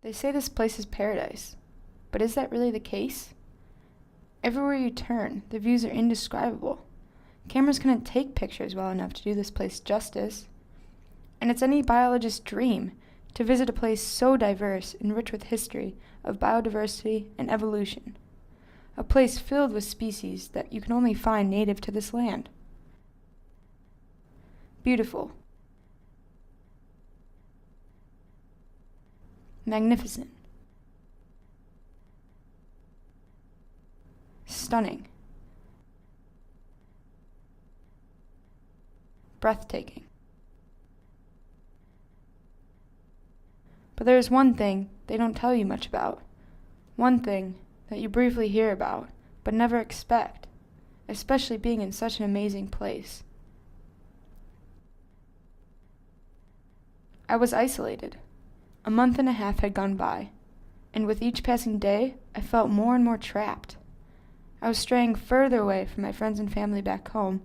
They say this place is paradise, but is that really the case? Everywhere you turn, the views are indescribable. Cameras couldn't take pictures well enough to do this place justice. And it's any biologist's dream to visit a place so diverse and rich with history of biodiversity and evolution. A place filled with species that you can only find native to this land. Beautiful. Magnificent. Stunning. Breathtaking. But there is one thing they don't tell you much about. One thing that you briefly hear about, but never expect, especially being in such an amazing place. I was isolated. A month and a half had gone by, and with each passing day, I felt more and more trapped. I was straying further away from my friends and family back home,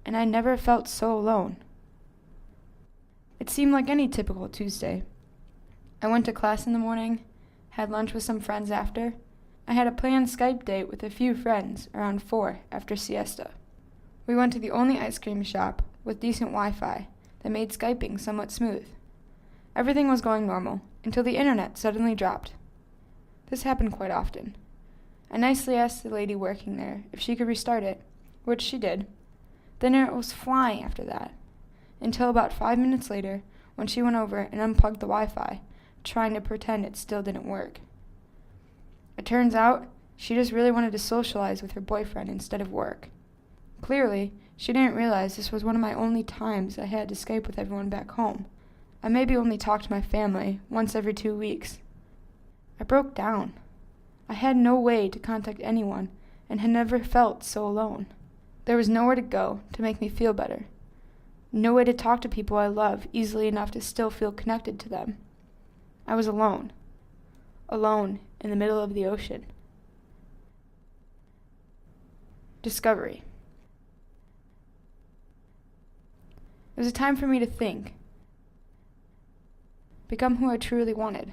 and I never felt so alone. It seemed like any typical Tuesday. I went to class in the morning, had lunch with some friends after. I had a planned Skype date with a few friends around 4 after siesta. We went to the only ice cream shop with decent Wi-Fi that made Skyping somewhat smooth. Everything was going normal until the internet suddenly dropped. This happened quite often. I nicely asked the lady working there if she could restart it, which she did. The internet was flying after that, until about 5 minutes later when she went over and unplugged the Wi-Fi, trying to pretend it still didn't work. It turns out she just really wanted to socialize with her boyfriend instead of work. Clearly, she didn't realize this was one of my only times I had to Skype with everyone back home. I maybe only talked to my family once every 2 weeks. I broke down. I had no way to contact anyone and had never felt so alone. There was nowhere to go to make me feel better. No way to talk to people I love easily enough to still feel connected to them. I was alone. Alone in the middle of the ocean. Discovery. It was a time for me to think. Become who I truly wanted.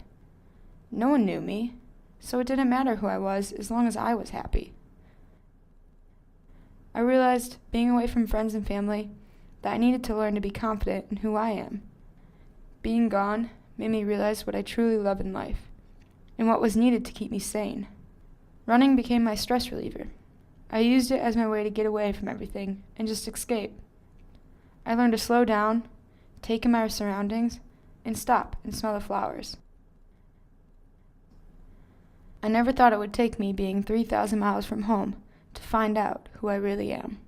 No one knew me, so it didn't matter who I was as long as I was happy. I realized, being away from friends and family, that I needed to learn to be confident in who I am. Being gone made me realize what I truly love in life, and what was needed to keep me sane. Running became my stress reliever. I used it as my way to get away from everything and just escape. I learned to slow down, take in my surroundings, and stop and smell the flowers. I never thought it would take me being 3,000 miles from home to find out who I really am.